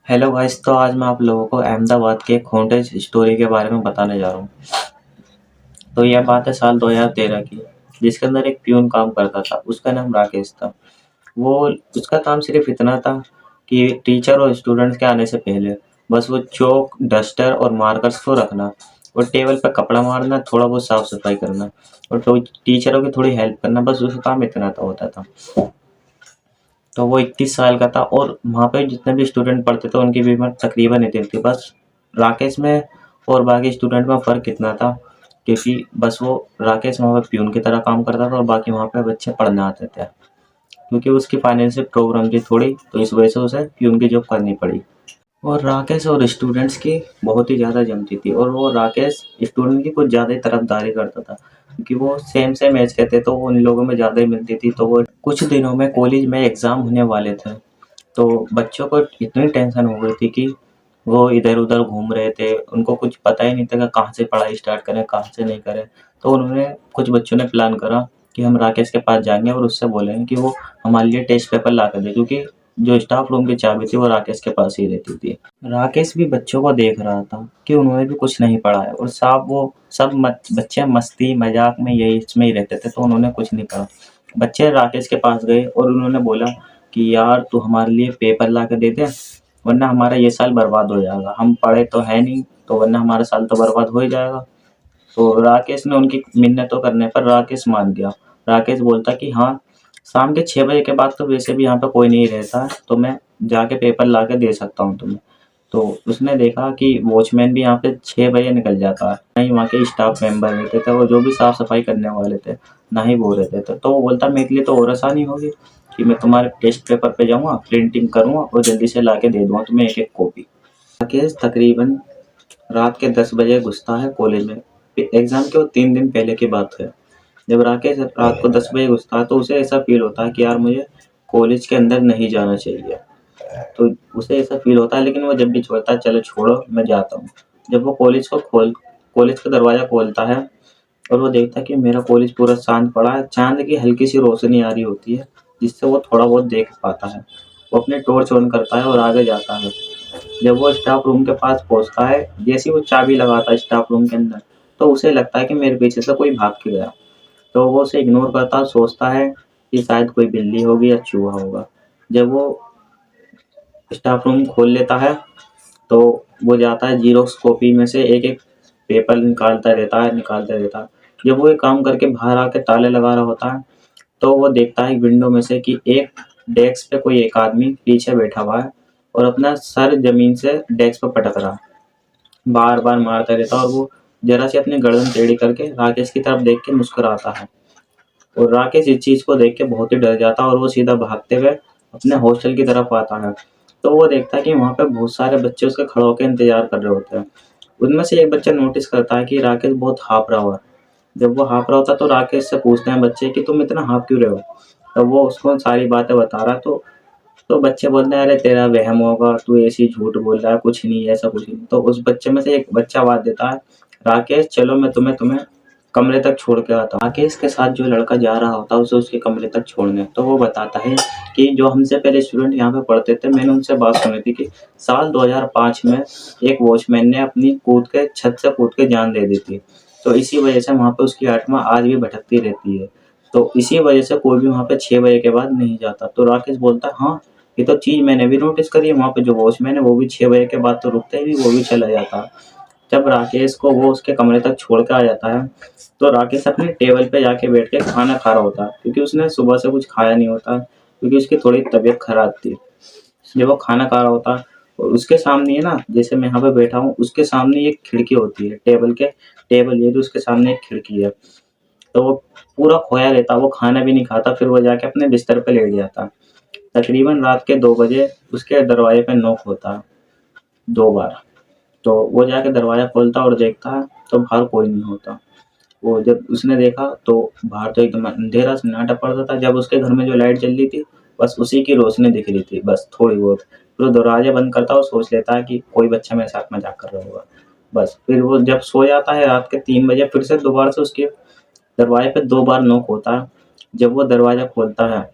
Hello guys. तो आज मैं आप लोगों को अहमदाबाद के एक हॉन्टेड स्टोरी के बारे में बताने जा रहा हूँ। तो यह बात है साल 2013 की, जिसके अंदर एक प्यून काम करता था। उसका नाम राकेश था। वो उसका काम सिर्फ इतना था कि टीचर और स्टूडेंट्स के आने से पहले बस वो चौक, डस्टर और मार्कर्स को रखना और टेबल पर कपड़ा मारना, थोड़ा बहुत साफ सफाई करना और तो टीचरों की थोड़ी हेल्प करना। बस उसका काम इतना था होता था। तो वो 21 साल का था और वहाँ पे जितने भी स्टूडेंट पढ़ते थे उनकी भी उम्र तकरीबन इतनी थी। बस राकेश में और बाकी स्टूडेंट में फ़र्क इतना था क्योंकि बस वो राकेश वहाँ पे प्यून की तरह काम करता था और बाकी वहाँ पे बच्चे पढ़ने आते थे। क्योंकि उसकी फाइनेंशियल प्रॉब्लम थी थोड़ी, तो इस वजह से उसे प्यून की जॉब करनी पड़ी। और राकेश और स्टूडेंट्स की बहुत ही ज़्यादा जमती थी और वो राकेश स्टूडेंट की कुछ ज़्यादा ही तरफदारी करता था क्योंकि वो सेम सेम एज के थे, तो वो उन लोगों में ज़्यादा ही मिलती थी। तो वो कुछ दिनों में कॉलेज में एग्ज़ाम होने वाले थे, तो बच्चों को इतनी टेंशन हो गई थी कि वो इधर-उधर घूम रहे थे। उनको कुछ पता ही नहीं था कि कहाँ से पढ़ाई स्टार्ट करें, कहाँ से नहीं करें। तो उन्होंने कुछ बच्चों ने प्लान करा कि हम राकेश के पास जाएँगे और उससे बोलेंगे कि वो हमारे लिए टेस्ट पेपर ला कर दे, क्योंकि जो स्टाफ रूम की चाबी थी वो राकेश के पास ही रहती थी। राकेश भी बच्चों को देख रहा था कि उन्होंने भी कुछ नहीं पढ़ा है और साहब वो सब बच्चे मस्ती मजाक में यही इसमें ही रहते थे, तो उन्होंने कुछ नहीं पढ़ा। बच्चे राकेश के पास गए और उन्होंने बोला कि यार तू हमारे लिए पेपर ला के दे दे, वरना हमारा ये साल बर्बाद हो जाएगा। हम पढ़े तो है नहीं, तो वरना हमारा साल तो बर्बाद हो ही जाएगा। तो राकेश ने उनकी मिन्नतों करने पर राकेश मान गया। राकेश बोलता कि हाँ, शाम के 6 बजे के बाद तो वैसे भी यहाँ पे कोई नहीं रहता, तो मैं जाके पेपर ला के दे सकता हूँ तुम्हें। तो उसने देखा कि वॉचमैन भी यहाँ पे 6 बजे निकल जाता है, ना ही वहाँ के स्टाफ मेंबर रहते थे और जो भी साफ सफाई करने वाले थे, ना ही वो रहते थे। तो वो बोलता मेरे लिए तो और आसानी होगी कि मैं तुम्हारे टेस्ट पेपर पे जाऊँगा, प्रिंटिंग करूँगा और जल्दी से ला के दे दूँगा तुम्हें एक-एक कॉपी। राकेश तकरीबन रात के 10 बजे घुसता है कॉलेज में। एग्ज़ाम के वो 3 दिन पहले की बात है। जब राकेश रात को 10 बजे घुसता है तो उसे ऐसा फ़ील होता है कि यार मुझे कॉलेज के अंदर नहीं जाना चाहिए। तो उसे ऐसा फ़ील होता है, लेकिन वो जब भी सोचता है चलो छोड़ो मैं जाता हूँ। जब वो कॉलेज का दरवाज़ा खोलता है और वो देखता है कि मेरा कॉलेज पूरा शांत पड़ा है। चाँद की हल्की-सी रोशनी आ रही होती है, जिससे वो थोड़ा बहुत देख पाता है। वो अपनी टॉर्च ऑन करता है और आगे जाता है। जब वो स्टाफ रूम के पास पहुँचता है, जैसे ही वो चाबी लगाता है स्टाफ रूम के अंदर, तो उसे लगता है कि मेरे पीछे से कोई भाग के गया। तो वो उसे इग्नोर करता है, सोचता है कि शायद कोई बिल्ली होगी या चूहा होगा। जब वो स्टाफ रूम खोल लेता है, तो वो जाता है ज़ेरॉक्स कॉपी में से एक-एक पेपर निकालता रहता है। जब वो ये काम करके बाहर आके ताले लगा रहा होता है, तो वो देखता है विंडो में से कि एक डेस्क पे कोई एक आदमी पीछे बैठा हुआ है और अपना सर ज़मीन से डेस्क पे पटक रहा है। बार-बार मारता रहता है और वो ज़रा-सी अपनी गर्दन टेढ़ी करके राकेश की तरफ देख के मुस्कुराता है। और राकेश इस चीज़ को देख के बहुत ही डर जाता है और वो सीधा भागते हुए अपने हॉस्टल की तरफ आता है। तो वो देखता है कि वहाँ पे बहुत सारे बच्चे उसके खड़े होके इंतज़ार कर रहे होते हैं। उनमें से एक बच्चा नोटिस करता है कि राकेश बहुत हाँफ रहा हुआ है। जब वो हाँफ रहा होता है तो राकेश से पूछते हैं बच्चे कि तुम इतना हाँफ क्यों रहे हो? तब वो उसको सारी बातें बता रहा है, तो बच्चे बोलते हैं अरे तेरा वहम होगा, तू ऐसे ही झूठ बोल रहा है, कुछ नहीं है, ऐसा कुछ नहीं। तो उस बच्चे में से एक बच्चा आवाज़ देता है, राकेश चलो मैं तुम्हें तुम्हें कमरे तक छोड़ के आता हूँ। राकेश के साथ जो लड़का जा रहा होता है उसे उसके कमरे तक छोड़ने, तो वो बताता है कि जो हमसे पहले स्टूडेंट यहाँ पे पढ़ते थे, मैंने उनसे बात सुनी थी कि साल 2005 में एक वॉचमैन ने अपनी छत से कूद के जान दे दी थी। तो इसी वजह से वहाँ पे उसकी आत्मा आज भी भटकती रहती है। तो इसी वजह से कोई भी वहाँ पे 6 बजे के बाद नहीं जाता। तो राकेश बोलता है हाँ, ये तो चीज़ मैंने भी नोटिस करी है, वहाँ पे जो वॉचमैन है वो भी 6 बजे के बाद तो रुकता ही नहीं, वो भी चला जाता है। जब राकेश को वो उसके कमरे तक छोड़ के आ जाता है, तो राकेश अपनी टेबल पे जाके बैठ के खाना खा रहा होता है, क्योंकि उसने सुबह से कुछ खाया नहीं होता, क्योंकि उसकी थोड़ी तबीयत खराब थी। जब वो खाना खा रहा होता है और उसके सामने है ना, जैसे मैं यहाँ पे बैठा हूँ, उसके सामने एक खिड़की होती है, टेबल ये जो उसके सामने एक खिड़की है। तो वो पूरा खोया रहता है, वो खाना भी नहीं खाता, फिर वो जाके अपने बिस्तर पे लेट जाता है। तकरीबन रात के 2 बजे उसके दरवाजे पे नॉक होता है, 2 बार। तो वो जाके दरवाज़ा खोलता है और देखता है तो बाहर कोई नहीं होता। वो जब उसने देखा तो बाहर तो एकदम अंधेरा सन्नाटा पड़ रहा था। जब उसके घर में जो लाइट जल रही थी, बस उसी की रोशनी दिख रही थी, बस थोड़ी बहुत। फिर वो दरवाज़ा बंद करता है और सोच लेता है कि कोई बच्चा मेरे साथ मज़ाक कर रहा होगा। बस फिर वो जब सो जाता है रात के 3 बजे, फिर से दोबारा से उसके दरवाजे पे 2 बार नॉक होता है। जब वो दरवाज़ा खोलता है,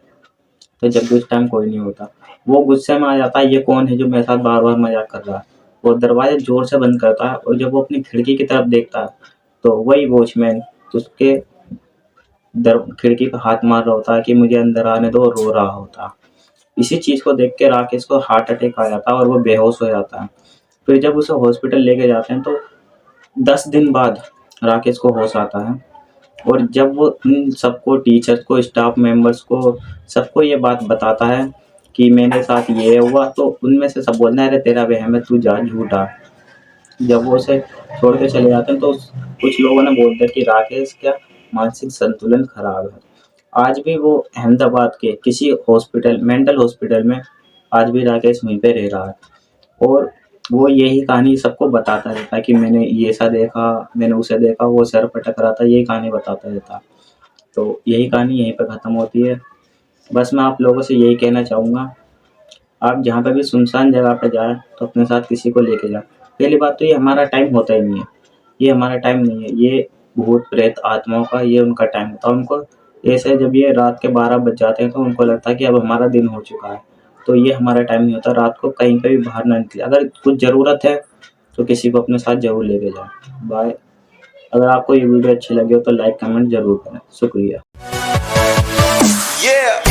तो जब भी उस टाइम कोई नहीं होता, वो गुस्से में आ जाता है, ये कौन है जो मेरे साथ बार-बार मज़ाक कर रहा है? वो दरवाज़ा ज़ोर से बंद करता है और जब वो अपनी खिड़की की तरफ देखता है, तो वही वॉचमैन उसके खिड़की पे हाथ मार रहा होता है कि मुझे अंदर आने दो, और रो रहा होता। इसी चीज़ को देख के राकेश को हार्ट अटैक आ जाता है और वो बेहोश हो जाता है। फिर जब उसे हॉस्पिटल लेके जाते हैं तो 10 दिन बाद राकेश को होश आता है, और जब वो इन सबको, टीचर्स को, स्टाफ मेंबर्स को, सबको ये बात बताता है कि मेरे साथ ये हुआ, तो उनमें से सब बोलते हैं, अरे तेरा वहम है, तू जा, झूठा। जब वो उसे छोड़ के चले जाते हैं तो कुछ लोगों ने बोलते हैं कि राकेश क्या मानसिक संतुलन खराब है। आज भी वो अहमदाबाद के किसी हॉस्पिटल, मेंटल हॉस्पिटल में आज भी राकेश वहीं पे रह रहा है, और वो यही कहानी सबको बताता रहता है कि मैंने ये ऐसा देखा, मैंने उसे देखा, वो सर पटक रहा था, यही कहानी बताता रहता। तो यही कहानी यहीं पे ख़त्म होती है। बस मैं आप लोगों से यही कहना चाहूँगा, आप जहाँ पे भी सुनसान जगह पे जाएँ तो अपने साथ किसी को लेके जाएँ। पहली बात तो ये हमारा टाइम होता ही नहीं है, ये हमारा टाइम नहीं है, ये भूत-प्रेत आत्माओं का ये उनका टाइम होता है। उनको ऐसे जब ये रात के 12 बज जाते हैं तो उनको लगता है कि अब हमारा दिन हो चुका है। तो ये हमारा टाइम नहीं होता, रात को कहीं पे भी बाहर ना निकलें। अगर कुछ ज़रूरत है तो किसी को अपने साथ ज़रूर लेके जाएँ। बाय। अगर आपको ये वीडियो अच्छी लगी हो तो लाइक, कमेंट ज़रूर करें। शुक्रिया। Yeah.